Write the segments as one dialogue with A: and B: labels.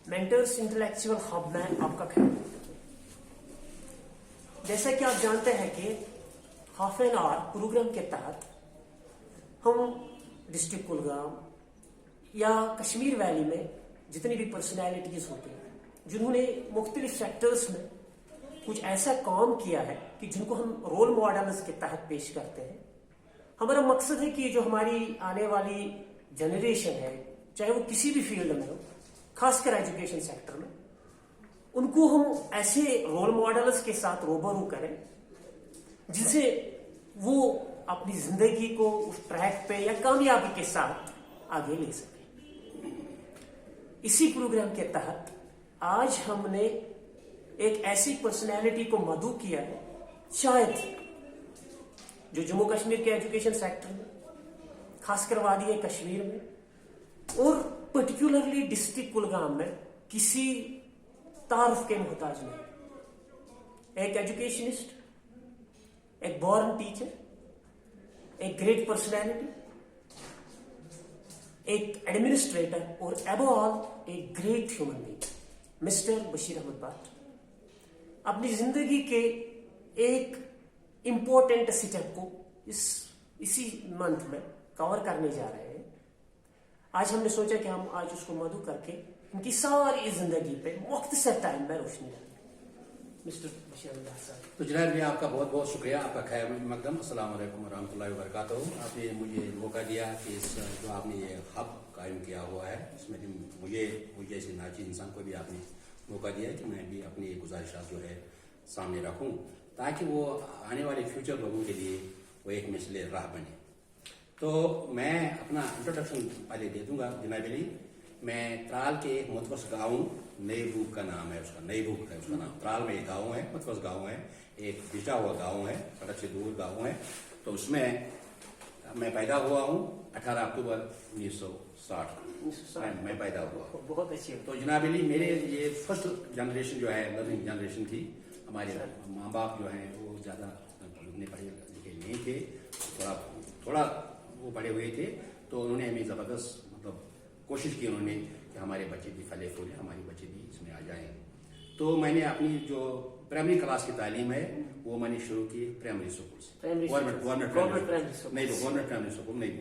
A: Mentors intellectual hub में आपका ख्याल। जैसा कि आप जानते हैं कि हाफ एन आवर प्रोग्राम के तहत हम डिस्ट्रिक्ट कुलगाम या कश्मीर वैली में जितनी भी पर्सनैलिटीज होती हैं जिन्होंने मुख्तलिफ सेक्टर्स में कुछ ऐसा काम किया है कि जिनको हम रोल मॉडल्स के तहत पेश करते हैं। हमारा मकसद है कि जो हमारी आने वाली जनरेशन है, चाहे वो किसी भी फील्ड में हो, खासकर एजुकेशन सेक्टर में, उनको हम ऐसे रोल मॉडल्स के साथ रूबरू करें जिनसे वो अपनी जिंदगी को उस ट्रैक पे या कामयाबी के साथ आगे ले सके। इसी प्रोग्राम के तहत आज हमने एक ऐसी पर्सनैलिटी को मदऊ किया है, शायद जो जम्मू कश्मीर के एजुकेशन सेक्टर में, खासकर वादी कश्मीर में और पर्टिकुलरली डिस्ट्रिक्ट कुलगाम में किसी तारुफ के मोहताज नहीं। एक एजुकेशनिस्ट, एक बॉर्न टीचर, एक ग्रेट पर्सनैलिटी, एक एडमिनिस्ट्रेटर और अबव ऑल एक great human being, mister Bashir Ahmad Bhat अपनी जिंदगी के एक इंपॉर्टेंट स्टेप को इसी मंथ में कवर करने जा रहे हैं। आज हमने सोचा कि हम आज उसको मदऊ करके उनकी सारी जिंदगी पे मुख्तसर टाइम में रोशनी डालें। मिस्टर बशीर अहमद भट्ट साहब।
B: तो जनाब जी, आपका बहुत बहुत शुक्रिया, आपका खैर मकदम। अस्सलाम वालेकुम रहमतुल्लाहि व बरकातहू। आपने मुझे मौका दिया कि इस जो आपने ये हब कायम किया हुआ है, इसमें मुझे जैसे नाची इंसान को भी आपने मौका दिया कि मैं भी अपनी गुजारिशात जो है सामने रखूं, ताकि वो आने वाले फ्यूचर लोगों के लिए वो एक मिसले राह बने। तो मैं अपना इंट्रोडक्शन पहले दे दूंगा। जनाब अली, मैं त्राल के एक मुतवस गाँव, नई बूक का नाम है उसका, नई बूक है उसका नाम। त्राल में एक गाँव है, मुतवस गाँव है, एक बिछा हुआ गाँव है, सड़क से दूर गाँव है। तो उसमें मैं पैदा हुआ हूँ 18 अक्टूबर 1960 मैं पैदा हुआ।
A: बहुत अच्छी।
B: तो जनाब अली, मेरे ये फर्स्ट जनरेशन जो है, लर्निंग जनरेशन थी। हमारे माँ बाप जो हैं वो ज़्यादा उतने पढ़े लिखे नहीं थे, थोड़ा वो पढ़े हुए थे। तो उन्होंने हमें ज़बरदस्त कोशिश की उन्होंने कि हमारे बच्चे भी फले फूले, हमारे बच्चे भी इसमें आ जाएं। तो मैंने अपनी जो प्राइमरी क्लास की तालीम है वो मैंने शुरू की प्राइमरी स्कूल से, गवर्नमेंट प्राइमरी स्कूल नहीं,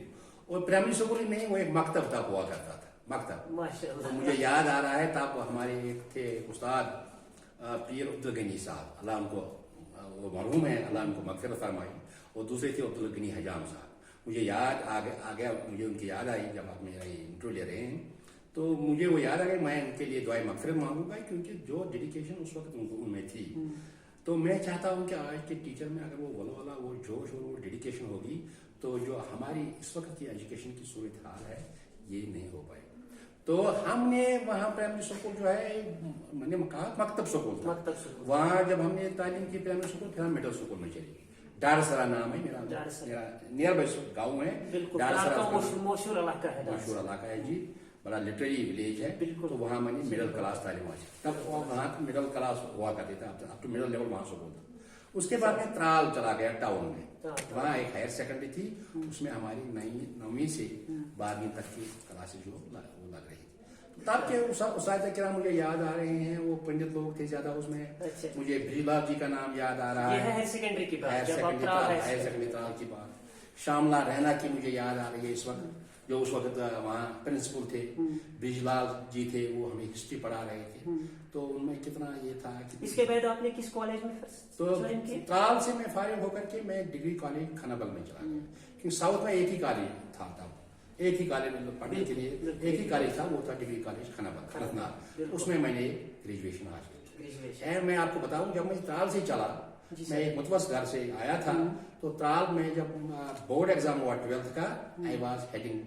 B: और प्राइमरी स्कूल नहीं, वो एक मकतब तक हुआ करता था, मकतब। तो मुझे याद आ रहा है, तब हमारे एक थे उस्ताद पीर अब्दुल गनी साहब, अल्लाह उनको, वो मरहूम है, अल्लाह उनको मगफिरत फरमाई, और दूसरे थे अब्दुल गनी हजाम साहब। मुझे याद आ गया, मुझे उनकी याद आई जब आप मेरा इंटरव्यू ले रहे हैं, तो मुझे वो याद आ गया मैं उनके लिए दुआए मगफिरत मांगूंगा, क्योंकि जो डेडिकेशन उस वक्त उनमें थी। तो मैं चाहता हूं कि आज के टीचर में अगर वो वाला वो जोश और वो डेडिकेशन होगी, तो जो हमारी इस वक्त की एजुकेशन की सूरत हाल है ये नहीं हो पाएगी। तो हमने वहाँ प्राइमरी स्कूल जो है, मैंने कहा मकतब स्कूल था, वहाँ जब हमने तालीम की प्राइमरी स्कूल, फिर हम मिडिल स्कूल में चले गए। डारसरा नाम है मेरा नियर बाई गाँव है,
A: मशहूर
B: इलाका है जी, बड़ा लिटरेरी विलेज है। तो वहाँ मैंने मिडिल क्लास तालीम हुआ, तब वहाँ मिडिल क्लास हुआ करते थे, अब तो मिडिल लेवल वहाँ स्कूल था। उसके बाद मैं त्राल चला गया टाउन में, वहाँ एक हायर सेकेंडरी थी, उसमें हमारी 9वीं से 12वीं तक की क्लासेज जो लग रही। तब के उस्ताद किराम मुझे याद आ रहे हैं, वो पंडित लोग थे ज्यादा उसमें। मुझे ब्रिजलाल जी का नाम याद आ रहा है,
A: हायर सेकेंडरी की बात,
B: त्राल की बात। श्यामला रैना की मुझे याद आ रही है इस वक्त, जो उस वक्त वहाँ प्रिंसिपल थे। ब्रिजलाल जी थे, वो हमें हिस्ट्री पढ़ा रहे थे। तो उनमें कितना ये था कि
A: इसके बाद आपने किस कॉलेज में?
B: तो त्राल से मैं फारिग होकर के मैं डिग्री कॉलेज खानाबल में चला गया, क्योंकि साउथ में एक ही कॉलेज था तब, एक ही कॉलेज में पढ़ने के लिए एक ही कॉलेज था, वो था डिग्री कॉलेज खानाबल। उसमें मैंने ग्रेजुएशन हासिल की। मैं आपको बताऊं, जब मैं त्राल से चला, मैं एक मुतवस घर से आया था, तो त्राल में जब बोर्ड एग्जाम हुआ 12th का, I was heading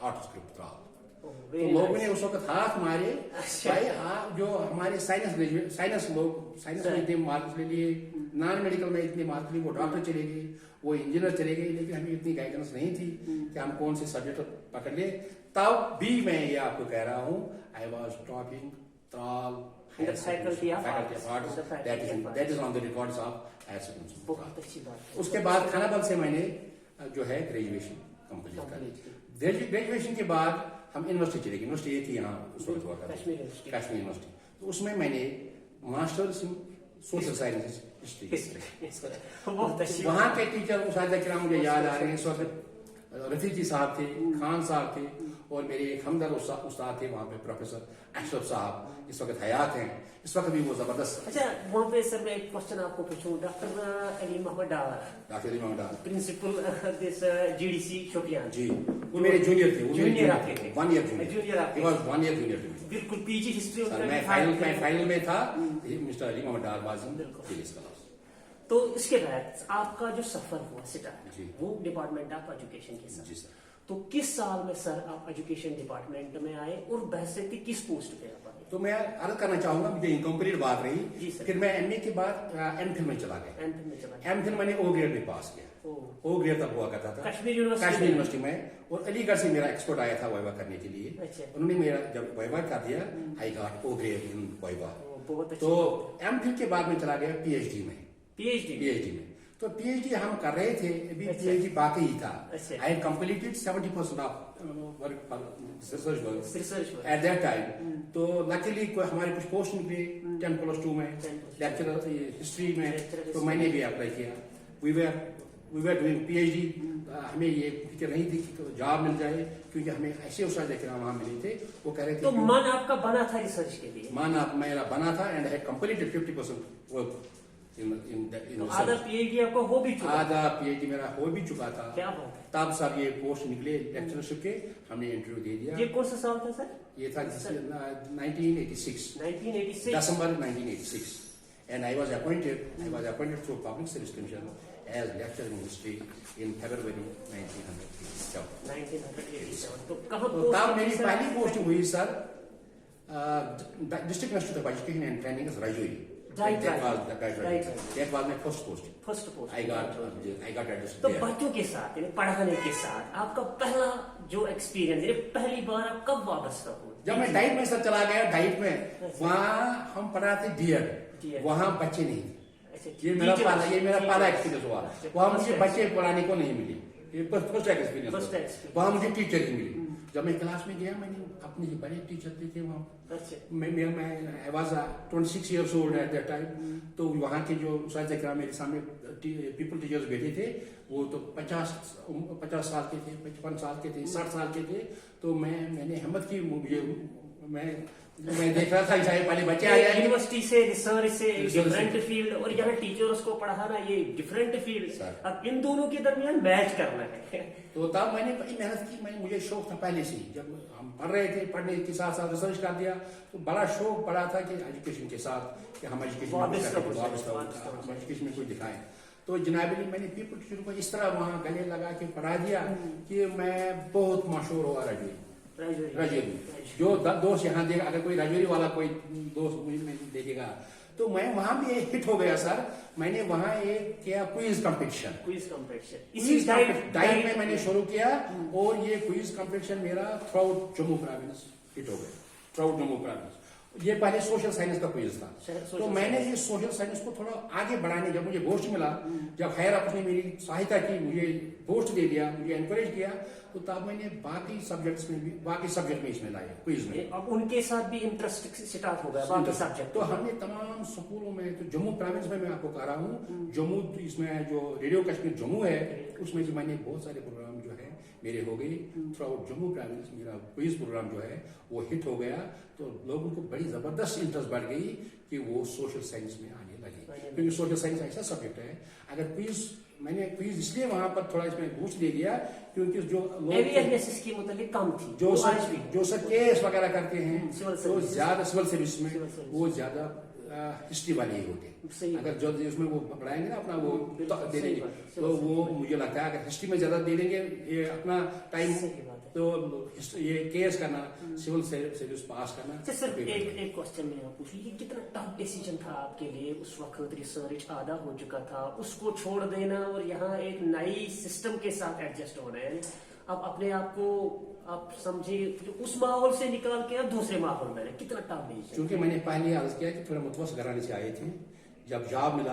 B: arts group Tral. तो लोगों ने उस वक्त हाथ मारे, भाई जो हमारे साइंस में इतने मार्क्स ले लिए, नॉन मेडिकल में इतने मार्क्स लिए, वो डॉक्टर चले गए, वो इंजीनियर चले गए, लेकिन हमें इतनी गाइडेंस नहीं थी कि हम कौन से सब्जेक्ट पकड़ ले। तब भी मैं ये आपको कह रहा हूँ, I was topping Tral faculty of arts, that is on the records of higher secondary school.
A: बहुत अच्छी बात।
B: उसके बाद खानाबल से मैंने जो है ग्रेजुएशन कंप्लीट कर ली। ग्रेजुएशन के बाद हम यूनिवर्सिटी चले गए, यूनिवर्सिटी ये थी यहाँ उस वक्त हुआ करती थी, कश्मीर यूनिवर्सिटी। तो उसमें मैंने masters in social sciences history, वहाँ के टीचर उस्ताद किराम मुझे याद आ रहे हैं इस वक्त। रफीकी साहब थे, खान साहब थे, और मेरे एक हमदर्द उस्ताद थे वहाँ पे प्रोफेसर अशरफ साहब, इस वक्त हयात हैं, इस वक्त भी वो जबरदस्त।
A: अच्छा, वहाँ पे सर मैं एक क्वेश्चन आपको पूछूं, doctor Ali Mohammad Dar, principal this GDC Shopian
B: ji, वो मेरे जूनियर थे,
A: जूनियर आपके थे,
B: 1 ईयर जूनियर, 1 ईयर जूनियर।
A: बिल्कुल पीजी हिस्ट्री
B: मैं फाइनल में था, mister Ali Mohammad Dar was in this class.
A: तो इसके बाद आपका जो सफर हुआ सिटा
B: जी,
A: वो डिपार्टमेंट ऑफ एजुकेशन के साथ।
B: जी सर।
A: तो किस साल में सर आप एजुकेशन डिपार्टमेंट में आए और वैसे थी किस पोस्ट पे आप आए?
B: तो मैं अर्ज करना चाहूंगा, मुझे इनकम्प्लीट बात
A: जी
B: रही।
A: सर।
B: फिर मैं एमए के बाद एमफिल में चला गया। एमफिल मैंने ओ ग्रेड में पास किया। ओ ग्रेड तब हुआ करता था
A: कश्मीर
B: यूनिवर्सिटी में, और अलीगढ़ से मेरा एक्सपोर्ट आया था वाइवा करने के लिए।
A: अच्छा।
B: उन्होंने मेरा जब वाइवा कर दिया, I got O grade in viva.
A: बहुत
B: तो एमफिल के बाद में चला गया पीएचडी में।
A: पीएचडी
B: में तो पीएचडी हम कर रहे थे, अभी
A: अच्छा।
B: पीएचडी बाकी ही था।
A: अच्छा।
B: I completed 70% of work research work at that time. तो लकीली हमारे कुछ पोस्ट निकले 10+2 में, लेक्चरर हिस्ट्री में, तो मैंने भी अप्लाई किया। We were doing PhD. हमें ये फिक्र नहीं थी कि जॉब मिल जाए, क्योंकि हमें ऐसे उस्ताद किराम वहां मिले थे, वो कह रहे थे।
A: तो मन आपका बना था रिसर्च के लिए?
B: मन मेरा बना था, एंड आई कंप्लीटेड 50% वर्क
A: तो आधा पीएचडी आपको हो भी चुका?
B: आधा पीएचडी मेरा हो भी चुका था।
A: क्या बात है।
B: तब सब ये पोस्ट निकले लेक्चरशिप के, हमने इंटरव्यू दे दिया।
A: ये कौन सा साल था सर?
B: ये था 1986, December 1986, and I was appointed through Public Service Commission as lecturer in history in February 1987।
A: तो कहाँ
B: तो तब मेरी पहली पोस्टिंग हुई sir district institute of education and training Rajouri. That was my first posting. I got admission
A: तो
B: there.
A: बच्चों के साथ यानी पढ़ाने के साथ आपका पहला जो एक्सपीरियंस है, पहली बार आप कब वापस हुए?
B: जब मैं डाइट में सर चला गया, डाइट में वहाँ हम पढ़ाते डीएड, वहाँ बच्चे नहीं थे। ये मेरा पहला एक्सपीरियंस हुआ। वहाँ मुझे बच्चे पढ़ाने को नहीं मिले, ये फर्स्ट एक्सपीरियंस। वहाँ मुझे टीचर ही मिली। जब मैं क्लास में गया, मैंने अपने बड़े टीचर देखे वहाँ। मैं I was 26 years old eight that time. तो वहाँ के जो उस्ताद किराम मेरे सामने पीपल टीचर्स बैठे थे, वो तो 50 साल के थे, 55 साल के थे, 60 साल के थे। तो मैंने हिम्मत की, मैं देख रहा था शायद पहले बच्चे आए
A: यूनिवर्सिटी से, रिसर्च से, डिफरेंट फील्ड, और यहाँ टीचर्स को पढ़ाना ये डिफरेंट फील्ड। अब इन दोनों के दरमियान मैच करना है।
B: तो तब मैंने बड़ी मेहनत की। मुझे शौक था पहले से ही, जब हम पढ़ रहे थे, पढ़ने के साथ साथ रिसर्च कर दिया, तो बड़ा शौक बड़ा था कि एजुकेशन के साथ कि हम एजुकेशन में कुछ दिखाएं। तो जनाबली मैंने पीपल टीचर को इस तरह वहाँ गले लगा के पढ़ा दिया कि मैं बहुत मशहूर हुआ राजौरी। जो दोस्त यहाँ देगा, अगर कोई राजौरी वाला कोई दोस्त मुझे देखेगा, तो मैं वहां भी हिट हो गया सर। मैंने वहां एक किया क्विज कंपटीशन। इसी डाइट में मैंने शुरू किया, और ये क्विज कंपटीशन मेरा थ्रू जम्मू प्रोविंस हिट हो गया। थ्रू जम्मू प्रोविंस ये पहले सोशल साइंस का क्विज था। तो मैंने ये सोशल साइंस को थोड़ा आगे बढ़ाने, जब मुझे पोस्ट मिला, जब खैर आपने मेरी सहायता की, मुझे पोस्ट दे दिया, मुझे एनकरेज किया, तो तब मैंने बाकी सब्जेक्ट में इसमें लाया क्विज में।
A: अब उनके साथ भी इंटरेस्ट स्टार्ट हो गया बाकी सब्जेक्ट।
B: तो हमने तमाम स्कूलों में, तो जम्मू प्रोविंस में मैं आपको कह रहा हूँ, जम्मू इसमें जो रेडियो कश्मीर जम्मू है, उसमें भी मैंने बहुत सारे प्रोग्राम जो है मेरे हो गए। थ्रू आउट जम्मू प्रोविंस मेरा क्विज प्रोग्राम जो है वो हिट हो गया। तो लोगों को बड़ी जबरदस्त इंटरेस्ट बढ़ गई कि वो सोशल साइंस में आने लगे, क्योंकि सोशल साइंस ऐसा सब्जेक्ट है। अगर मैंने क्विज इसलिए वहां पर थोड़ा इसमें बूस्ट दे दिया, क्योंकि जो
A: लोग कम थी,
B: जो सर केस वगैरह करते हैं, तो ज्यादा सिविल सर्विस में वो ज्यादा हिस्ट्री वाले ही होते। अगर जो उसमें वो पढ़ाएंगे ना अपना वो दे देंगे, तो वो मुझे लगता है अगर हिस्ट्री में ज्यादा दे देंगे ये अपना टाइम, तो ये केस करना, सिविल सर्विस पास करना।
A: सर एक क्वेश्चन मैं पूछूं, ये कितना टफ डिसीजन था आपके लिए? उस वक्त रिसर्च आधा हो चुका था, उसको छोड़ देना और यहाँ एक नई सिस्टम के साथ एडजस्ट होना है। अब अपने आप को आप समझे उस माहौल से निकाल के दूसरे माहौल में, कितना टफ डिसीजन?
B: क्योंकि मैंने पहले अर्ज किया कि थोड़ा मुतवस्सित घराने से आए थे। जब जॉब मिला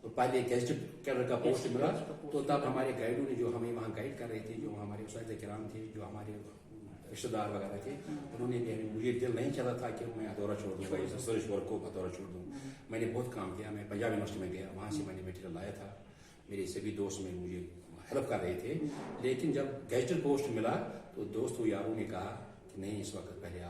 B: तो पहले गेस्ट कैडर का पोस्ट मिला, तो तब हमारे गाइडों ने जो हमें वहाँ गाइड कर रहे थे, जो हमारे उस्ताद किराम थे, जो हमारे رشتے دار وغیرہ تھے, انہوں نے بھی مجھے دل نہیں چلا تھا کہ میں ادورہ چھوڑ دوں گا, ریسرچ ورک کو ادورہ چھوڑ دوں. میں نے بہت کام کیا, میں پنجاب یونیورسٹی میں گیا, وہاں سے میں نے میٹیریل لایا تھا, میرے سبھی دوست میں مجھے ہیلپ کر رہے تھے. لیکن جب گیزٹڈ پوسٹ ملا تو دوستوں یاروں نے کہا کہ نہیں, اس وقت پہلے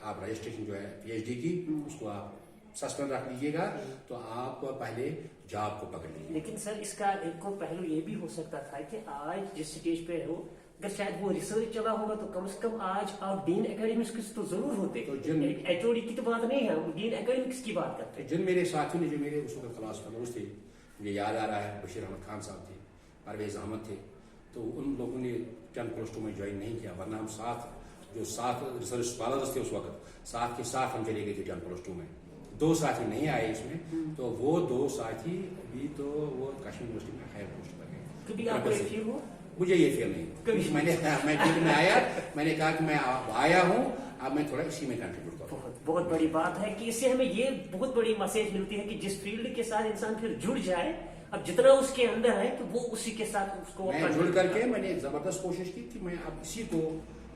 B: آپ رجسٹریشن جو ہے پی ایچ ڈی کی اس کو آپ سسپینڈ رکھ لیجیے گا, تو آپ پہلے جاب کو پکڑ لیجیے.
A: لیکن سر اس کا ایک اور پہلو یہ بھی ہو سکتا تھا کہ آج جس سٹیج پہ ہو, اگر شاید وہ ریسرچ چلا ہوگا تو کم سے کم آج آپ ڈین اکیڈمکس تو ضرور ہوتے. ایچ او ڈی کی تو بات نہیں ہے, ڈین اکیڈمکس کی بات کرتے ہیں.
B: جن میرے ساتھیوں نے, جو میرے اس وقت کلاس فیلوز تھے, مجھے یاد آ رہا ہے بشیر احمد خان صاحب تھے, پرویز احمد تھے, تو ان لوگوں نے 10+2 میں جوائن نہیں کیا, ورنہ ہم ساتھ ریسرچ اسکالرز تھے اس وقت, ساتھ کے ساتھ ہم چلے گئے تھے 10+2 میں. 2 ساتھی نہیں آئے اس میں, تو وہ 2 ساتھی بھی تو وہ کشمیر یونیورسٹی میں ہائر پوسٹ پر گئے.
A: کبھی آپ کو یہ فیل ہوا؟
B: مجھے یہ فیل نہیں, میں ڈیل میں آیا, میں نے کہا کہ میں آیا ہوں, اب میں تھوڑا اسی میں کنٹریبیوٹ کروں.
A: بہت بڑی بات ہے کہ اس سے ہمیں یہ بہت بڑی میسج ملتی ہے کہ جس فیلڈ کے ساتھ انسان پھر جڑ جائے, اب جتنا اس کے اندر ہے تو وہ اسی کے ساتھ اس کو
B: میں جڑ کر کے میں نے زبردست کوشش کی کہ میں اب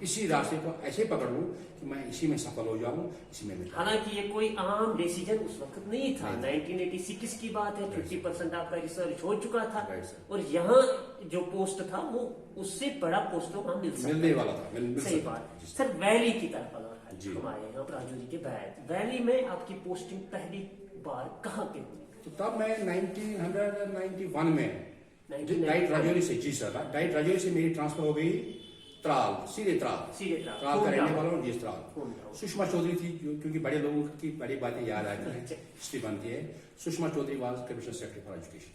B: اسی راستے کو ایسے پکڑ لوں کہ میں اسی میں سفل ہو جاؤں, اسی میں.
A: حالانکہ یہ کوئی عام ڈیسیجن اس وقت نہیں تھا. 1986 کی بات ہے, 50% آپ کا ریسرچ ہو چکا تھا, اور یہاں جو پوسٹ تھا وہ اس سے بڑا پوسٹ وہاں
B: ملنے والا تھا.
A: صحیح بات. سر ویلی کی طرف ہمارے یہاں راجوری کے بعد ویلی میں آپ کی پوسٹنگ پہلی بار کہاں پہ ہوئی؟
B: تو تب میں 1991 میں ڈائٹ راجوری سے, جی سر, ڈائٹ راجوری سے میری ٹرانسفر ہو گئی ترال, سیدھے ترال کا رہنے والا ہوں. جی ترال. سشما چودھری تھی, کیونکہ بڑے لوگوں کی بڑی باتیں یاد آتی ہیں, ہسٹری بنتی ہے. Sushma Chaudhary was commissioner secretary for education.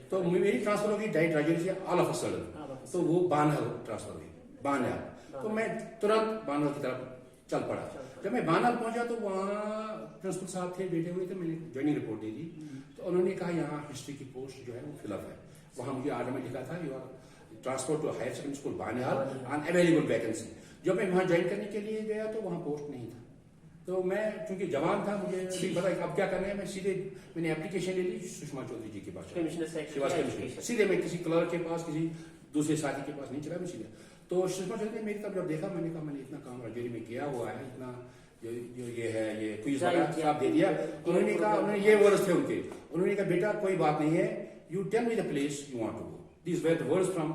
B: تو میری ٹرانسفر ہو گئی ڈائٹ راجوری سے آل آف اے سڈن, تو وہ بانہل ٹرانسفر ہوئی, بانہل. تو میں ترنت بانہل کی طرف چل پڑا. جب میں بانہل پہنچا تو وہاں پرنسپل صاحب تھے, بیٹھے ہوئے تھے, میں نے جوائننگ رپورٹ دے دی. تو انہوں نے کہا یہاں ہسٹری کی پوسٹ جو ہے وہ فل اپ ہے. وہاں مجھے آرڈر میں لکھا تھا you are transfer to higher secondary school Banihal in available vacancy. جب میں وہاں جوائن کرنے کے لیے گیا تو وہاں پوسٹ نہیں تھا. تو میں چونکہ جوان تھا, مجھے نہیں پتا اب کیا کرنا ہے, میں نے اپلیکیشن لے لی سشما چودھری جی کے پاس. سیدھے میں کسی کلرک کے پاس, کسی دوسرے ساتھی کے پاس نہیں چلا, میں سیدھے. تو سشما چودھری نے میری طرف جب دیکھا, میں نے کہا میں نے اتنا کام راجوری میں کیا ہوا ہے, اتنا جو یہ ہے یہ کوئز وغیرہ آپ دے دیا. انہوں نے کہا, انہوں نے یہ ورڈز تھے ان کے, انہوں نے کہا بیٹا کوئی بات نہیں ہے, you tell me the place you want to go. These were the words from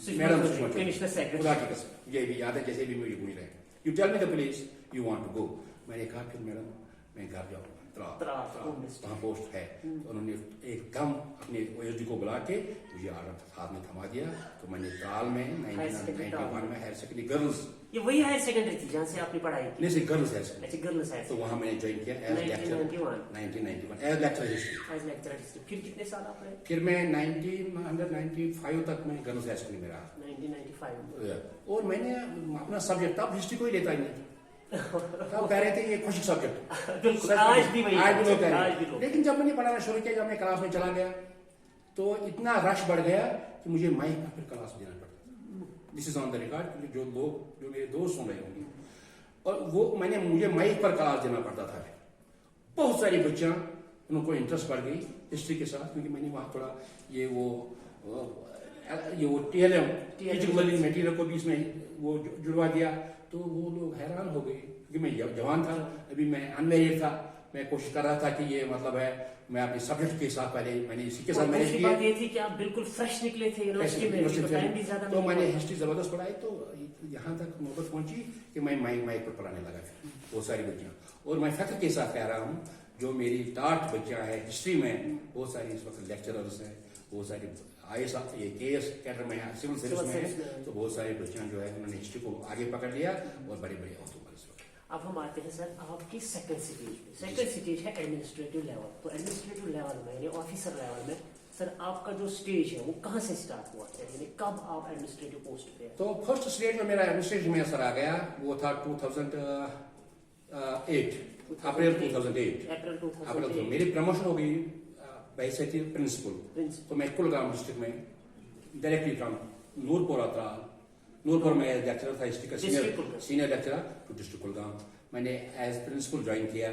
B: madam Sushma Chaudhary, خدا کی قسم یہ بھی یاد ہے جیسے بھی مجھے گونج رہے. You tell me the place you want to go. میں نے کہا پھر میڈم میں گھر جاؤں گا, وہاں پوسٹ ہے. تو انہوں نے ایک دم اپنے او ایس ڈی کو بلا کے مجھے آرڈر ہاتھ میں تھما دیا. تو میں نے ترال میں 1991 میں ہائر سیکنڈری گرلز,
A: یہ وہی ہائر سیکنڈری تھی جہاں سے آپ نے پڑھائی کی؟
B: نہیں sir, girls higher secondary.
A: Girls higher,
B: تو وہاں میں نے جوائن کیا as lecturer 1991 as lecturer history.
A: پھر کتنے سال آپ رہے؟
B: پھر میں 1995 تک میں گرلز ہائر سیکنڈری میں رہا.
A: 1995.
B: اور میں نے اپنا سبجیکٹ تب ہسٹری کو ہی لیتا ہی نہیں تھا. تب کہہ رہے تھے یہ خوشی سبجیکٹ,
A: آج بھی وہی,
B: لیکن جب میں نے پڑھانا شروع کیا, جب میں کلاس میں چلا گیا تو اتنا رش بڑھ گیا کہ مجھے مائک کا پھر کلاس دینا پڑتا تھا. دس از آن دا ریکارڈ, کیونکہ جو لوگ جو میرے دوست سن رہے ہوں گے, اور وہ مجھے مائک پر کلاس دینا پڑتا تھا. بہت ساری بچیاں ان کو انٹرسٹ بڑھ گئی ہسٹری کے ساتھ, کیونکہ میں نے وہاں تھوڑا وہ T L am teaching learning material کو بھی اس میں وہ جڑوا دیا. تو وہ لوگ حیران ہو گئے, کیونکہ میں جوان تھا, ابھی میں انمیرڈ تھا. میں کوشش کر رہا تھا کہ یہ مطلب ہے میں اپنے سبجیکٹ کے ساتھ پہلے میں نے اسی کے ساتھ مینج کیا.
A: بات یہ تھی کہ آپ بالکل فریش نکلے تھے یونیورسٹی میں,
B: تو میں نے ہسٹری زبردست پڑھائی. تو یہاں تک نوبت پہنچی کہ میں مائک پر پڑھانے لگا. پھر بہت ساری بچیاں, اور میں فخر کے ساتھ کہہ رہا ہوں جو میری ٹاٹ بچیاں ہیں ہسٹری میں, بہت ساری اس وقت لیکچررز ہیں, بہت ساری آئی ایس یہ کے ایس کیڈر میں سول سروس میں ہے. تو بہت ساری بچیاں جو ہے انہوں نے ہسٹری کو آگے پکڑ لیا اور بڑے بڑے عہدوں پر.
A: اب ہم آتے ہیں سر آپ کی سیکنڈ سٹیج ہے ایڈمنسٹریٹو لیول. تو ایڈمنسٹریٹو لیول میں یعنی آفیسر لیول میں سر آپ کا جو سٹیج ہے وہ کہاں سے سٹارٹ ہوا ہے, یعنی کب آپ ایڈمنسٹریٹو پوسٹ پہ؟
B: تو فرسٹ سٹیج میں میرا ایڈمنسٹریشن میں اثر آ گیا, وہ تھا 2008 اپریل 2008. میری پروموشن ہو گئی بحیثیت پرنسپل. تو میں کلگام ڈسٹرکٹ میں ڈائریکٹلی فرام نورپور اترال, نورپور میں لیکچرر تھا ہسٹری کا, senior lecturer to district Kulgam. میں نے ایز پرنسپل جوائن کیا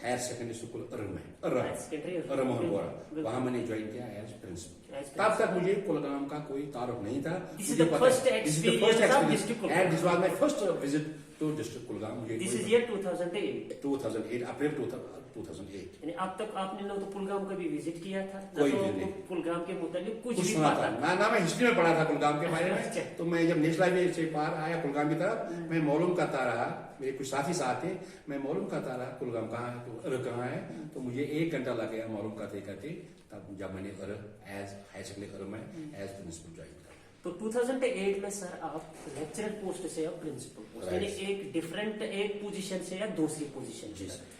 B: higher secondary school
A: Higher secondary,
B: Mohanpura,
A: बिल्कुल।
B: वहां मैंने ज्वाइन किया एज प्रिंसिपल।
A: As
B: तब तक मुझे कुलगाम का कोई तारुफ नहीं था।
A: This is the first experience of district Kulgam.
B: And this was my first visit to district Kulgam. मुझे
A: दिस इज ईयर 2008।
B: 2008 अप्रैल 2008।
A: यानी अब तक आपने ना तो कुलगाम कभी विजिट किया था, ना
B: कोई
A: तो
B: भी नहीं।
A: कुलगाम के मुताबिक कुछ
B: कुछ
A: भी
B: सुना
A: पता
B: था ना मैं हिस्ट्री में पढ़ा था कुलगाम के बारे
A: अच्छा।
B: में। तो मैं जब नेशनल हाईवे से पार आया कुलगाम की तरफ, मैं मालूम करता रहा, मेरे कुछ साथी साथ थे, मैं मालूम करता रहा कुलगाम कहाँ है तो कहाँ है। तो मुझे 1 घंटा लग गया मालूम करते करते, तब जब मैंने एज हायर सेकेंडरी में एज प्रिंसिपल ज्वाइन किया।
A: तो 2008 में सर आप लेक्चरर पोस्ट से अब प्रिंसिपल पोस्ट, यानी एक डिफरेंट एक पोजीशन से या दूसरी पोजीशन
B: जी
A: से।
B: सर।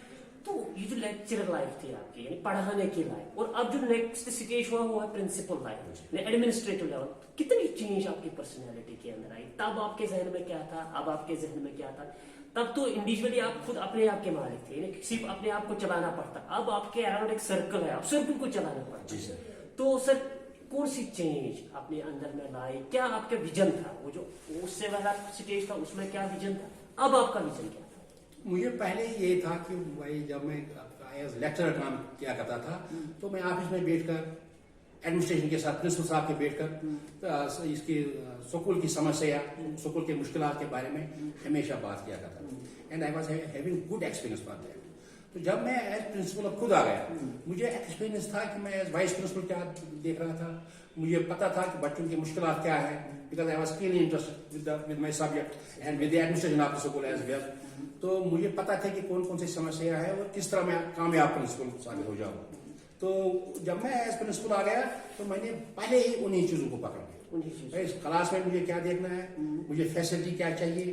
A: तो ये जो लेक्चरर लाइफ थी आपकी, यानी पढ़ाने की लाइफ, और अब जो नेक्स्ट स्टेज हुआ वो है प्रिंसिपल लाइफ, एडमिनिस्ट्रेटिव लेवल, कितनी चेंज आपकी पर्सनैलिटी के अंदर आई? तब आपके जहन में क्या था, अब आपके जहन में क्या था? तब तो इंडिविजुअली आप खुद अपने आप के मालिक थे, यानी सिर्फ अपने आप को चलाना पड़ता। अब आपके अराउंड एक सर्कल है, आप सर्कल को चलाना पड़ता।
B: जी सर।
A: तो सर कौन सी चेंज अपने अंदर में लाई? क्या आपका विजन था? वो जो उससे वाला स्टेज था उसमें क्या विजन था, अब आपका विजन क्या था?
B: मुझे पहले ये था कि भाई जब मैं एज लेक्चरर काम किया करता था, तो मैं ऑफिस में बैठकर एडमिनिस्ट्रेशन के साथ प्रिंसिपल साहब के बैठकर इसकी स्कूल की समस्या, स्कूल के मुश्किलात के बारे में हमेशा बात किया करता था। And I was having good experience for that. तो जब मैं एज प्रिंसिपल खुद आ गया, मुझे एक्सपीरियंस था कि मैं एज वाइस प्रिंसिपल क्या देख रहा था, मुझे पता था कि बच्चों की मुश्किलात क्या है, because I was keenly interested with my subject and with the administration of the school as well। तो मुझे पता था कि कौन कौन सी समस्या है और किस तरह मैं कामयाब प्रिंसिपल साबित हो जाऊँ। तो जब मैं एज प्रिंसिपल आ गया तो मैंने पहले ही उन्हीं चीजों को पकड़ लिया। इस क्लास में मुझे क्या देखना है, मुझे फैसिलिटी क्या चाहिए,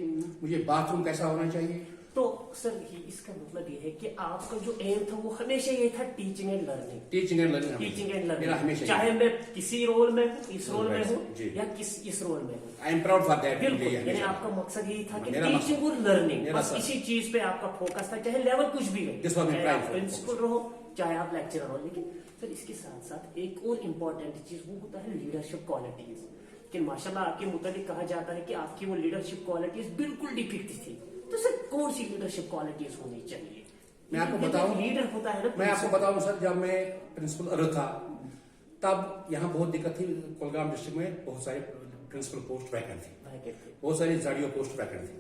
B: मुझे बाथरूम कैसा होना चाहिए।
A: तो सर इसका मतलब ये है कि आपका जो एम था वो हमेशा ये था teaching and learning,
B: teaching and learning,
A: teaching and
B: मेरा
A: लर्निंग,
B: हमेशा
A: चाहे मैं किसी रोल में हूँ, इस रोल में हूँ
B: जी।
A: या इस रोल में हूँ।
B: I am proud for that.
A: बिल्कुल, यानी आपका मकसद यही था कि
B: मेरा
A: टीचिंग और लर्निंग,
B: मेरा
A: बस
B: सर।
A: इसी चीज पे आपका फोकस था, चाहे लेवल कुछ भी हो,
B: This was my
A: चाहे
B: prime
A: आप
B: focus।
A: प्रिंसिपल रहो चाहे आप लेक्चरर हो। लेकिन सर इसके साथ साथ एक और इम्पोर्टेंट चीज वो होता है लीडरशिप क्वालिटीज, कि माशाल्लाह आपके मुताबिक कहा जाता है कि आपकी वो लीडरशिप क्वालिटीज बिल्कुल डिफिक्ट थी। तो सर कौन सी लीडरशिप क्वालिटीज होनी चाहिए?
B: मैं आपको बताऊं,
A: लीडर होता है ना,
B: मैं आपको बताऊं सर, जब मैं प्रिंसिपल था तब यहाँ बहुत दिक्कत थी। कुलगाम डिस्ट्रिक्ट में बहुत सारे प्रिंसिपल पोस्ट वैकेंट थी, बहुत सारी जाड़ियों पोस्ट वैकेंट थी।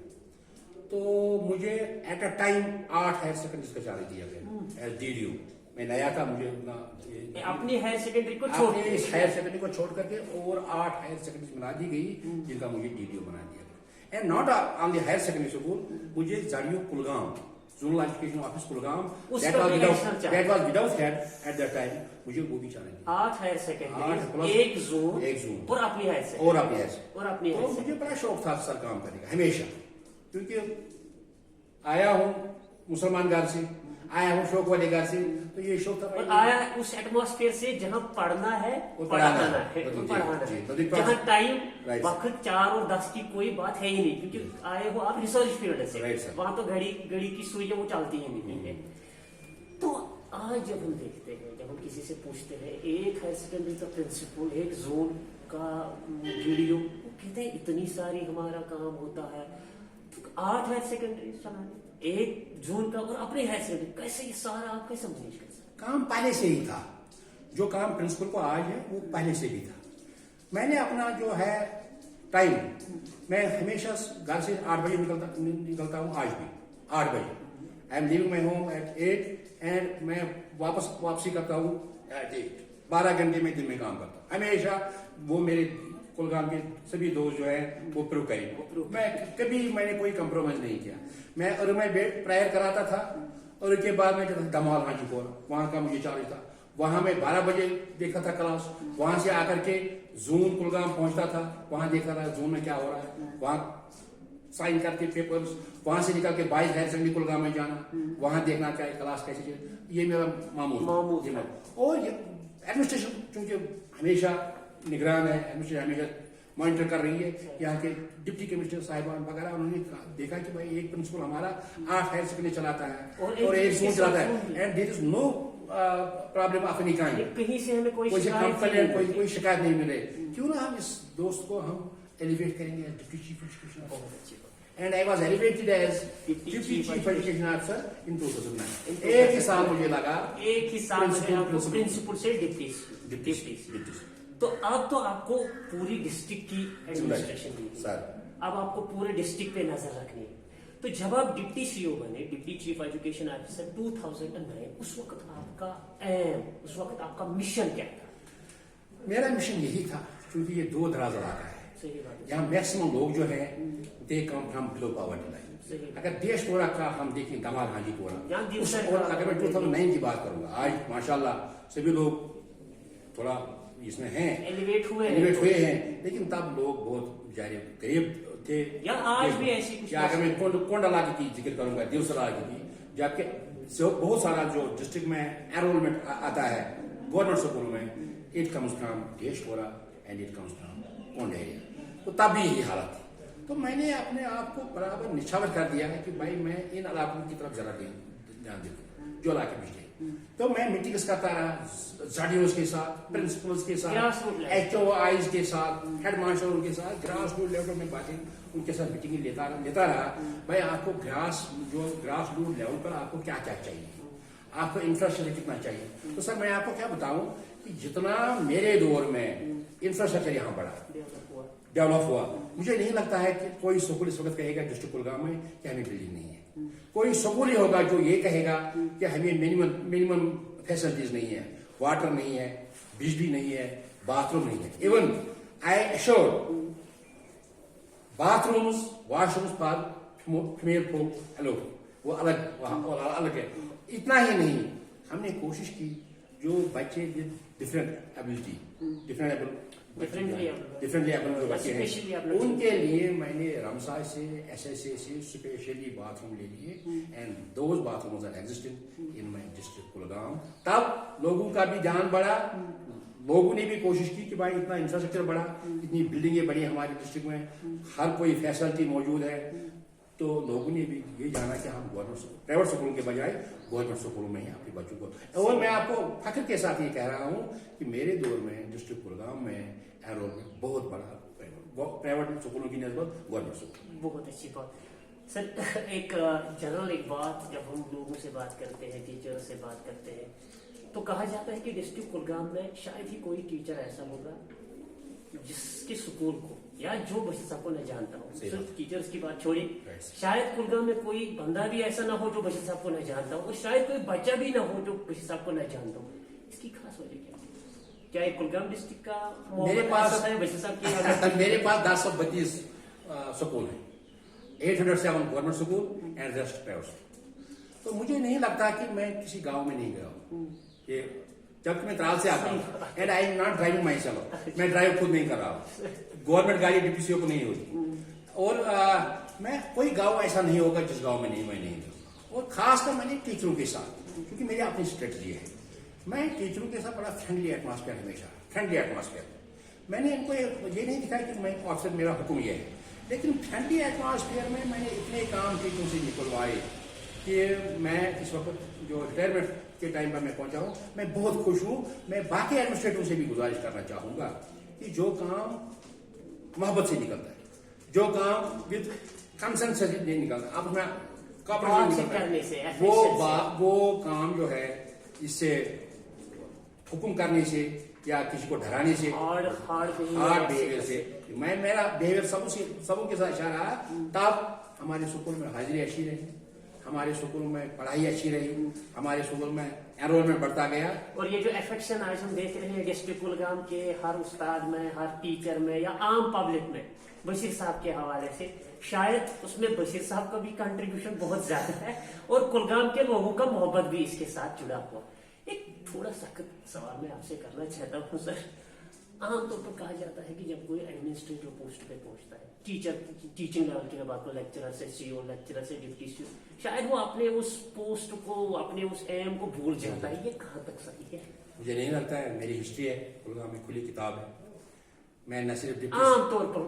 B: तो मुझे at a time 8 higher secondary का चार्ज दिया गया एज DDO। मैं नया था, मुझे
A: अपनी हायर सेकेंडरी को छोड़ के,
B: हायर सेकेंडरी को छोड़ करके और 8 हायर सेकेंडरी बना दी गई, जिनका मुझे DDO बना दिया गया। And not on the higher secondary school, मुझे जाड़ियों Kulgam zonal education office Kulgam, that was without head at that time, मुझे वो भी चार्ज दिया।
A: 8 हायर सेकेंडरी, एक जोन और अपनी हायर सेकेंडरी
B: और अपनी हायर।
A: और अपनी
B: तो मुझे बड़ा शौक था सर काम करने का हमेशा, क्योंकि आया हूँ मुसलमान घर से, आया हूँ शौक वाले घर से, तो ये शौक था।
A: और आया उस एटमॉस्फेयर से जहाँ पढ़ना है, पढ़ाना है, पढ़ाना है, जहाँ टाइम वक्त 4 और 10 की कोई बात है ही नहीं, क्योंकि आए हो आप रिसर्च फील्ड से, वहां तो घड़ी की सुई है वो चलती ही नहीं है। तो आज जब हम देखते हैं, जब हम किसी से पूछते हैं, एक हायर सेकेंडरी का प्रिंसिपल, एक जोन का DDO, वो कहते हैं इतनी सारी हमारा काम होता है। 8 हायर सेकेंडरी चलाने, एक जोन का और अपने हायर सेकेंडरी, कैसे ये सारा आप कैसे मैनेज कर सकते?
B: काम पहले से ही था, जो काम प्रिंसिपल को आज है वो पहले से भी था। मैंने अपना जो है टाइम, मैं हमेशा घर से 8 बजे निकलता हूँ, आज भी 8 बजे। I am living my home at 8 and मैं वापसी करता हूँ एट 8। 12 घंटे में दिन में काम करता हूँ हमेशा। वो मेरे कुलगाम के सभी दोस्त जो है वो प्रूव करेंगे, मैं कभी मैंने कोई कंप्रोमाइज नहीं किया। मैं और मैं प्रेयर कराता था, और उसके बाद में जब दमाल हाजीपुर वहां का मुझे चार्ज था, वहां मैं 12 बजे देखता था क्लास, वहां से आकर के जून कुलगाम पहुंचता था, वहां देखता था जून में क्या हो रहा है, वहां साइन करके पेपर्स, वहां से निकल के 22 हायर सेकेंडरी कुलगाम में जाना, वहां देखना क्या क्लास कैसे चल। ये मेरा मामूल। और एडमिनिस्ट्रेशन चूंकि हमेशा निगरान है, एडमिनिस्ट्रेशन हमेशा मॉनिटर कर रही है, यहाँ के डिप्टी कमिश्नर साहिबान वगैरह, उन्होंने देखा कि भाई एक प्रिंसिपल हमारा 8 हायर सेकेंडरी चलाता है और एक जोन चलाता है, and there is no problem of any kind,
A: कहीं से हमें कोई
B: शिकायत नहीं मिले। क्यों ना हम इस दोस्त को हम एलिवेट करेंगे डिप्टी चीफ एजुकेशन।
A: बहुत अच्छी बात।
B: and I was elevated as
A: Deputy
B: Deputy
A: Chief
B: Chief Education Officer in 2009.
A: In
B: एक ही साल मुझे लगा
A: एक ही साल में
B: Principal,
A: आपको
B: principal.
A: प्रिंसिपल से डिप्टी तो अब तो आपको पूरी डिस्ट्रिक्ट की एडमिनिस्ट्रेशन दी
B: सर
A: अब आपको पूरे डिस्ट्रिक्ट पे नजर रखनी है। तो जब आप डिप्टी सीईओ बने, डिप्टी चीफ एजुकेशन ऑफिसर 2009, उस वक्त आपका एम, उस वक्त आपका मिशन क्या था?
B: मेरा मिशन यही था, क्योंकि ये दूर दराज इलाका है,
A: सही बात है।
B: यहाँ मैक्सिमम लोग जो है दे कम फ्रॉम बिलो पॉवर्टी
A: सही।
B: लाइन। अगर देश पूरा का हम देखें, दमाल हाजी पूरा,
A: यहाँ दिल से
B: और अगर मैं 2009 की बात करूंगा, आज माशाल्लाह सभी लोग थोड़ा इसमें हैं,
A: एलिवेट हुए
B: हुए हैं, लेकिन तब लोग बहुत बेचारे गरीब थे।
A: या आज भी ऐसी कुछ
B: या अगर मैं कोंडला की जिक्र करूंगा, देवसरा की, जबकि बहुत सारा जो डिस्ट्रिक्ट में एनरोलमेंट आता है गवर्नमेंट स्कूल में, it comes from Deshpura and it comes from Kond area. तो तब भी यही हालत थी। तो मैंने अपने आप को बराबर निछावर कर दिया है कि भाई मैं इन इलाकों की तरफ जरा ध्यान देता जो इलाके में। तो मैं मीटिंग्स करता रहा स्टूडेंट्स के साथ, प्रिंसिपल्स के साथ, HOIs के साथ, हेड मास्टर के साथ, ग्रास रूट लेवल में बातें उनके साथ मीटिंग लेता रहा। भाई आपको ग्रास रूट लेवल पर आपको क्या क्या चाहिए, आपको इंफ्रास्ट्रक्चर कितना चाहिए। तो सर मैं आपको क्या बताऊं कि जितना मेरे दौर में इंफ्रास्ट्रक्चर यहाँ बढ़ा, डेवलप हुआ, मुझे नहीं लगता है कि कोई स्कूल इस वक्त कहेगा डिस्ट्रिक्ट कुलगाम में कि हमें बिल्डिंग नहीं है। कोई स्कूल ही होगा जो ये कहेगा कि हमें मिनिमम फैसिलिटीज नहीं है, वाटर नहीं है, बिजली नहीं है, बाथरूम नहीं है। Even I assure bathrooms, washrooms for female folk alone, वो अलग है। इतना ही नहीं, हमने कोशिश की जो बच्चे डिफरेंट एबिलिटी, डिफरेंटली एबल जो बच्चे हैं, उनके लिए मैंने रमसा से SSA से स्पेशली बाथरूम ले लिए, and those bathrooms are existing in my district Kulgam. तब लोगों का भी ध्यान बढ़ा, लोगों ने भी कोशिश की कि भाई इतना इंफ्रास्ट्रक्चर बढ़ा, इतनी बिल्डिंगें बनी हमारे डिस्ट्रिक्ट में, हर कोई फैसिलिटी मौजूद है। तो लोगों ने भी ये जाना कि हम प्राइवेट स्कूलों के बजाय गवर्नमेंट स्कूलों में ही अपने बच्चों को। और मैं आपको फख्र के साथ ये कह रहा हूँ कि मेरे दौर में डिस्ट्रिक्ट कुलगाम में एनरोलमेंट बहुत बड़ा, प्राइवेट स्कूलों की नस्बत गवर्नमेंट स्कूल।
A: बहुत अच्छी बात सर। एक बात, जब हम लोगों से बात करते हैं, टीचर से बात करते हैं, तो कहा जाता है कि डिस्ट्रिक्ट कुलगाम में शायद ही कोई टीचर ऐसा होगा जिसके स्कूल को या जो बच्चे सबको न जानता हो। सिर्फ टीचर्स की बात छोड़ी, शायद कुलगाम में कोई बंदा भी ऐसा ना हो जो बच्चे साहब को न जानता हो, और शायद कोई बच्चा भी ना हो जो बच्चे साहब को न जानता हो। इसकी खास वजह क्या है? क्या एक कुलगाम डिस्ट्रिक्ट का
B: मेरे पास
A: बच्चे साहब की
B: मेरे पास 1032 स्कूल है, 807 government school and rest private. तो मुझे नहीं लगता कि मैं किसी गांव में नहीं गया हूँ। जब मैं त्राल से आता हूँ, and I am not driving my self, मैं ड्राइव खुद नहीं कर रहा हूँ, गवर्नमेंट गाड़ी डिप्टी सीईओ को नहीं होती। और मैं कोई गांव ऐसा नहीं होगा जिस गांव में मैं नहीं गया। और खासकर मैंने टीचरों के साथ, क्योंकि मेरी अपनी स्ट्रेटजी है, मैं टीचरों के साथ बड़ा फ्रेंडली एटमॉस्फेयर, हमेशा फ्रेंडली एटमॉस्फेयर। मैंने इनको ये नहीं दिखाया कि मैं ऑफिसर मेरा हुक्म ये है, लेकिन फ्रेंडली एटमॉस्फेयर में मैंने इतने काम टीचरों से निकलवाए कि मैं इस वक्त जो रिटायरमेंट के टाइम पर मैं पहुंचा हूं, मैं बहुत खुश हूं। मैं बाकी एडमिनिस्ट्रेटिव से भी गुजारिश करना चाहूंगा कि जो काम मोहब्बत से निकलता है, जो काम विद कंसेंट से नहीं निकलता, अब मैं वो काम जो है इससे हुक्म करने से या किसी को डराने से, हार्ड बिहेवियर से, मेरा बिहेवियर सबों के साथ अच्छा रहा। तब हमारे स्कूल में हाजिरी अच्छी रही, हमारे स्कूल में पढ़ाई अच्छी रही, हमारे स्कूल में एनरोलमेंट बढ़ता गया।
A: और ये जो एफेक्शन आज हम देख रहे हैं डिस्ट्रिक्ट कुलगाम के हर उस्ताद में, हर टीचर में या आम पब्लिक में बशीर साहब के हवाले से, शायद उसमें बशीर साहब का भी कंट्रीब्यूशन बहुत ज्यादा है और कुलगाम के लोगों का मोहब्बत भी इसके साथ जुड़ा हुआ। एक थोड़ा सख्त सवाल मैं आपसे करना चाहता हूँ सर। आमतौर पर कहा जाता है कि जब कोई एडमिनिस्ट्रेटिव पोस्ट पे पहुंचता है, टीचिंग लेवल की बात को, लेक्चरर से सीईओ, लेक्चरर से डिप्टी सीईओ, शायद वो अपने उस पोस्ट को, अपने उस एम को भूल जाता है। ये कहाँ तक सही है?
B: मुझे नहीं लगता है। मेरी हिस्ट्री है, कुलगाम में खुली किताब है। मैं न सिर्फ
A: आमतौर पर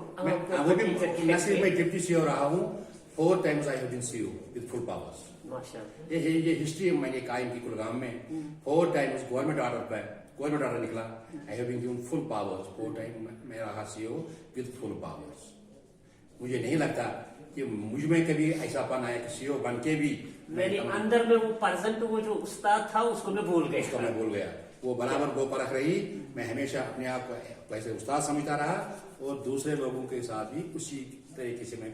B: डिप्टी सीईओ रहा हूँ, 4 times I have been CEO with full powers। ये हिस्ट्री मैंने कायम की कुलगाम में। 4 times गवर्नमेंट ऑर्डर निकला, I have been given full powers. 4 times मैं रहा CEO विद फुल पावर्स। मुझे नहीं लगता कि मुझ में कभी ऐसा पन आया कि सीईओ बन के भी
A: मेरे अंदर में वो पर्सन वो जो उस्ताद था उसको मैं भूल गया।
B: उसको मैं भूल गया। वो बराबर दो परख रही। मैं हमेशा अपने आप को ऐसे उस्ताद समझता रहा और दूसरे लोगों के साथ भी उसी तरीके से मैं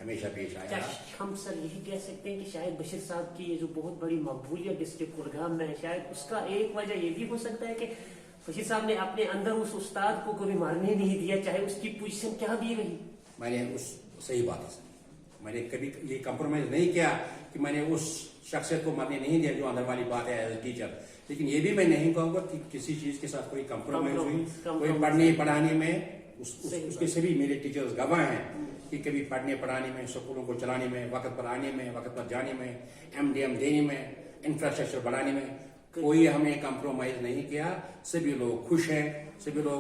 B: हमेशा पेश आया।
A: क्या हम सर यही कह सकते हैं कि शायद बशीर साहब की ये जो बहुत बड़ी मकबूलियत डिस्ट्रिक्ट कुलगाम में है, शायद उसका एक वजह ये भी हो सकता है कि बशीर साहब ने अपने अंदर उस उस्ताद को कभी मारने नहीं दिया, चाहे उसकी पोजीशन क्या भी रही।
B: मैंने सही बात है सर, मैंने कभी ये कॉम्प्रोमाइज नहीं किया कि मैंने उस शख्सियत को मारने नहीं दिया, जो अंदर वाली बात है एज ए टीचर। लेकिन ये भी मैं नहीं कहूँगा कि किसी चीज के साथ कोई कॉम्प्रोमाइज हुई, कोई पढ़ने पढ़ाने में उसके सभी मेरे टीचर्स गवाह हैं कि कभी पढ़ने पढ़ाने में, स्कूलों को चलाने में, वक्त पर आने में, वक्त पर जाने में, MDM देने में, इंफ्रास्ट्रक्चर बढ़ाने में कोई हमने कॉम्प्रोमाइज नहीं किया। सभी लोग खुश हैं, सभी लोग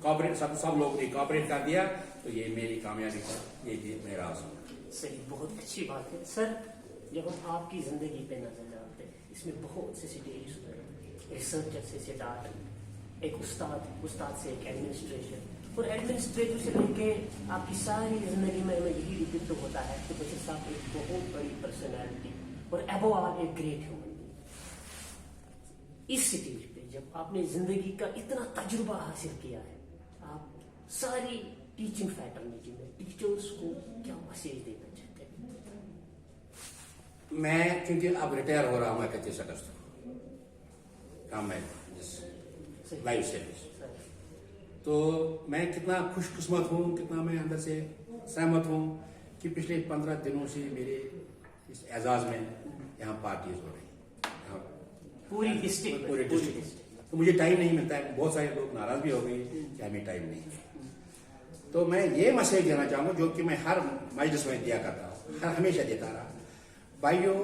B: कॉपरेट, सब लोग ने कॉपरेट कर दिया। तो ये मेरी कामयाबी का ये मेरा आसन।
A: सही, बहुत अच्छी बात है सर। जब हम आपकी जिंदगी पे नजर डालते हैं, इसमें बहुत से स्टेज हुए, रिसर्चर से स्टार्ट, एक उस्ताद से एक एडमिनिस्ट्रेशन, और एडमिनिस्ट्रेटिव से लेके आपकी सारी जिंदगी में हमें यही डिपिक्ट होता है कि बशीर साहब एक बहुत बड़ी पर्सनैलिटी और अबव ऑल एक ग्रेट ह्यूमन। इस स्टेज पे जब आपने जिंदगी का इतना तजुर्बा हासिल किया है, आप सारी टीचिंग फैटर्निटी में टीचर्स को क्या मैसेज देना चाहते हैं?
B: मैं क्योंकि अब रिटायर हो रहा हूँ 31 अगस्त को काम है लाइफ सर्विस, तो मैं कितना खुशकिस्मत हूँ, कितना मैं अंदर से सहमत हूँ कि पिछले 15 दिनों से मेरे इस एजाज में यहाँ पार्टीज हो रही है, पूरी डिस्ट्रिक्ट। तो मुझे टाइम नहीं मिलता है। बहुत सारे लोग नाराज भी हो गए कि हमें टाइम नहीं है। तो मैं ये मैसेज देना चाहूंगा जो कि मैं हर मजलिस में दिया करता हूँ, हमेशा देता रहा। भाइयों,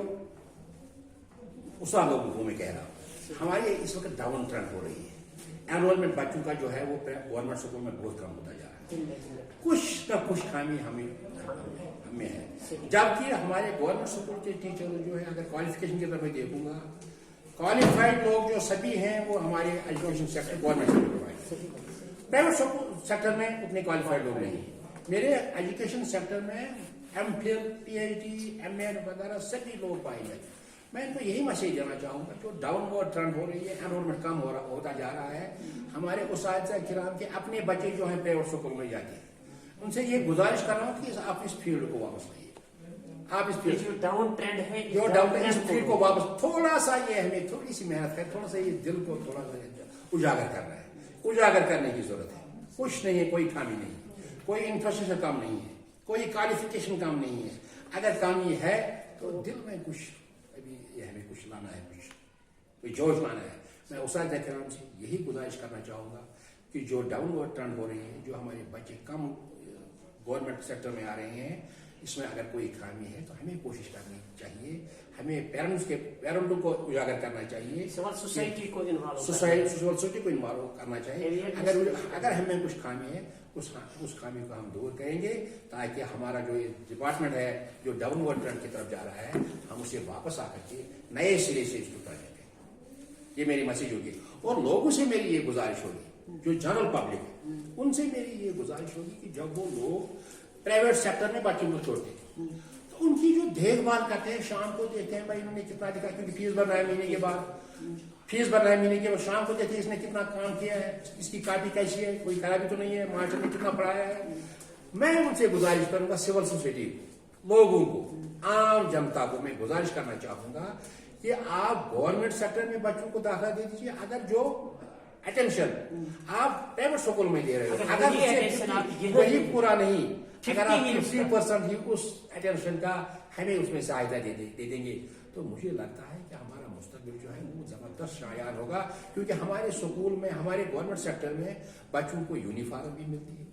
B: उस लोगों को मैं कह रहा हूँ, हमारी इस वक्त डाउन ट्रेंड हो रही है। एनरोलमेंट बच्चों का जो है वो गवर्नमेंट स्कूल में बहुत कम होता जा रहा है। कुछ ना कुछ खामी हमें है। जबकि हमारे गवर्नमेंट स्कूल के टीचर जो है, अगर क्वालिफिकेशन की तरफ मैं देखूंगा, क्वालिफाइड लोग जो सभी हैं वो हमारे एजुकेशन सेक्टर गवर्नमेंट से प्रोवाइड। प्राइवेट सेक्टर में उतने क्वालिफाइड लोग नहीं। मेरे एजुकेशन सेक्टर में MPhil, PhD, MA वगैरह सभी लोग पाए जाते। मैं इनको यही मैसेज देना चाहूंगा, जो डाउनवर्ड ट्रेंड हो रही है, एनरोलमेंट कम होता जा रहा है। हमारे उस्ताद किराम के अपने बच्चे जो हैं प्राइवेट स्कूल में जाते हैं, उनसे ये गुजारिश कर रहा हूँ कि आप इस फील्ड को वापस लाइए। आप इस फील्ड
A: जो डाउन ट्रेंड है,
B: जो डाउन इस फील्ड को वापस, थोड़ा सा ये हमें थोड़ी सी मेहनत है, थोड़ा सा ये दिल को थोड़ा सा उजागर करना है, उजागर करने की जरूरत है। कुछ नहीं है, कोई खामी नहीं है, कोई इंफ्रास्ट्रक्चर काम नहीं है, कोई क्वालिफिकेशन काम नहीं है। अगर कमी है तो दिल में कुछ अभी ये हमें कुछ लाना है, कुछ कोई जोश लाना है। मैं उस्ताद किराम से यही गुजारिश करना चाहूंगा कि जो डाउनवर्ड ट्रेंड हो रही है, जो हमारे बच्चे कम गवर्नमेंट सेक्टर में आ रहे हैं, इसमें अगर कोई खामी है तो हमें कोशिश करनी चाहिए। हमें पेरेंटों को उजागर करना चाहिए,
A: सोसाइटी को
B: सोसाइटी को इन्वॉल्व करना चाहिए। अगर हमें कुछ खामी है, उस खामी को हम दूर करेंगे, ताकि हमारा जो ये डिपार्टमेंट है, जो डाउनवर्ड ट्रेंड की तरफ जा रहा है, हम उसे वापस आकर के नए सिरे से इसको कर देंगे। ये मेरी मैसेज होगी। और लोगों से मेरी ये गुजारिश होगी, जो जनरल पब्लिक है, उनसे मेरी ये गुजारिश होगी कि जब वो लोग प्राइवेट सेक्टर में बच्चों को छोड़ते हैं, तो उनकी जो देखभाल करते हैं, शाम को देखते हैं भाई इन्होंने कितना दिखा, क्योंकि फीस भर रहा है महीने के बाद, शाम को देखते हैं इसने कितना काम किया है, इसकी कॉपी कैसी है, कोई खराबी तो नहीं है, मास्टर ने कितना पढ़ाया है। मैं उनसे गुजारिश करूंगा, सिविल सोसाइटी लोगों को, आम जनता को मैं गुजारिश करना चाहूंगा कि आप गवर्नमेंट सेक्टर में बच्चों को दाखिला दे दीजिए। अगर जो अटेंशन आप प्राइवेट स्कूल में दे रहे हो, अगर वही पूरा नहीं, अगर आप 50% ही उस अटेंशन का हमें उसमें सहायता दे देंगे, तो मुझे लगता है कि हमारा मुस्तकबिल जो है वो जबरदस्त शायान होगा। क्योंकि हमारे स्कूल में, हमारे गवर्नमेंट सेक्टर में बच्चों को यूनिफॉर्म भी मिलती है,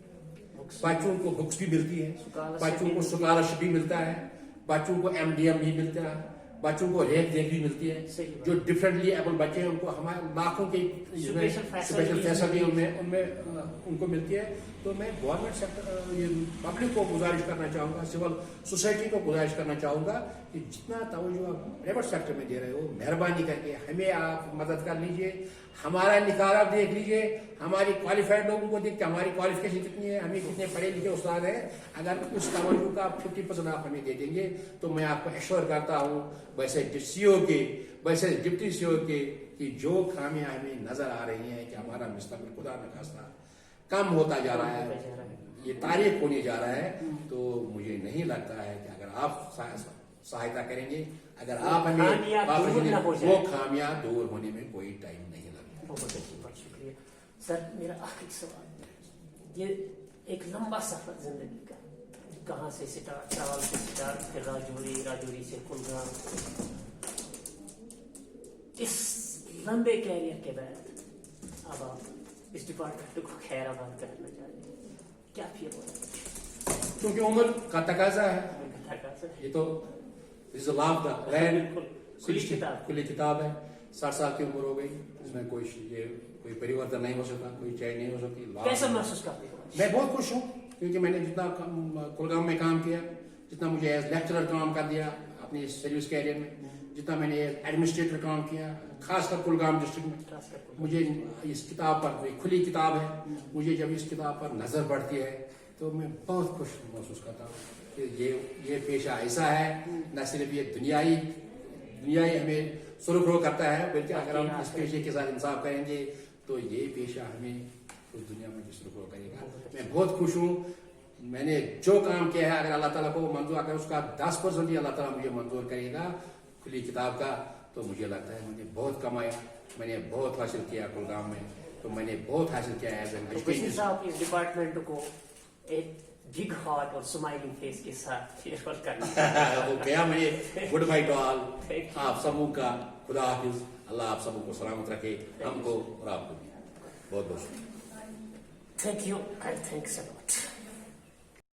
B: बच्चों को बुक्स भी मिलती है, बच्चों को स्कॉलरशिप भी मिलता है, बच्चों को MDM भी मिलता है, बच्चों को रेख देख भी मिलती है,
A: सही बात।
B: जो डिफरेंटली एबल बच्चे हैं उनको हमारे लाखों के
A: Special
B: स्पेशल
A: facilities
B: फैसिलिटी
A: भी-
B: उनमें उनको मिलती है। तो मैं गवर्नमेंट सेक्टर ये पब्लिक को गुजारिश करना चाहूँगा, सिविल सोसाइटी को गुजारिश करना चाहूँगा कि जितना तवज्जो आप प्राइवेट सेक्टर में दे रहे हो, मेहरबानी करके हमें आप मदद कर लीजिए, हमारा निकाल आप देख लीजिए, हमारी क्वालिफाइड लोगों को देखते हमारी क्वालिफिकेशन कितनी है, हमें कितने पढ़े लिखे उस्ताद हैं, अगर उस तवज्जो का 50% आप हमें दे देंगे तो मैं आपको एश्योर करता हूँ वैसे सीईओ के, वैसे डिप्टी सीईओ के, कि जो खामियां हमें नजर आ रही हैं कि हमारा मुस्तकबिल खुदा न खास्ता कम होता जा रहा है, ये तारीफ होने जा रहा है, तो मुझे नहीं लगता है कि अगर आप सहायता करेंगे, अगर आप हमें
A: खामियां दूर न हो जाए।
B: वो खामियां दूर होने में कोई टाइम नहीं लगेगा।
A: बहुत अच्छी, बहुत शुक्रिया सर। मेरा आखिरी सवाल, ये एक लंबा सफर जिंदगी का, कहाँ से स्टार्ट, चावल से स्टार्ट, फिर राजौरी, राजौरी से कुलगाम, इस लंबे कैरियर के बाद अब आप इस डिपार्टमेंट को खैराबाद करना चाहते हैं, क्या फील हो रहा है?
B: क्योंकि उम्र का तकाजा है, ये तो लॉ ऑफ द लैंड,
A: बिल्कुल, खुली किताब।
B: खुली किताब है। 60 साल की उम्र हो गई, इसमें कोई परिवर्तन नहीं हो सकता, कोई चेंज नहीं हो सकती।
A: कैसा महसूस करते हो?
B: मैं बहुत खुश हूँ, क्योंकि मैंने जितना कुलगाम में काम किया, जितना मुझे एज लेक्चरर काम कर दिया अपनी सर्विस कैरियर में, जितना मैंने एडमिनिस्ट्रेटर काम किया, खासकर कुलगाम डिस्ट्रिक्ट में, मुझे इस किताब पर, कोई खुली किताब है, मुझे जब इस किताब पर नजर पड़ती है तो मैं बहुत खुश महसूस करता हूँ कि ये पेशा ऐसा है, न सिर्फ ये दुनियाई हमें सुरखरू करता है, बल्कि अगर हम इस पेशे के साथ इंसाफ करेंगे तो ये पेशा हमें उस दुनिया में भी सुरखरू करेगा। मैं बहुत खुश हूँ, मैंने जो काम किया है, अगर अल्लाह ताला को मंजूर, अगर उसका 10% ही अल्लाह ताला मुझे मंजूर करेगा खुली किताब का, तो मुझे लगता है मैंने बहुत कमाया, मैंने बहुत हासिल किया कुलगाम में, तो मैंने बहुत हासिल किया एज एन
A: वसीम साहब, इस डिपार्टमेंट को एक बिग हार्ट और स्माइलिंग फेस के साथ फेयरवेल करना
B: वो गया मैंने। गुड बाय टू ऑल, आप सबों का खुदा हाफिज, अल्लाह आप सबों को सलामत रखे, हमको और आपको भी बहुत बहुत शुक्रिया।
A: Thank you and thanks a lot.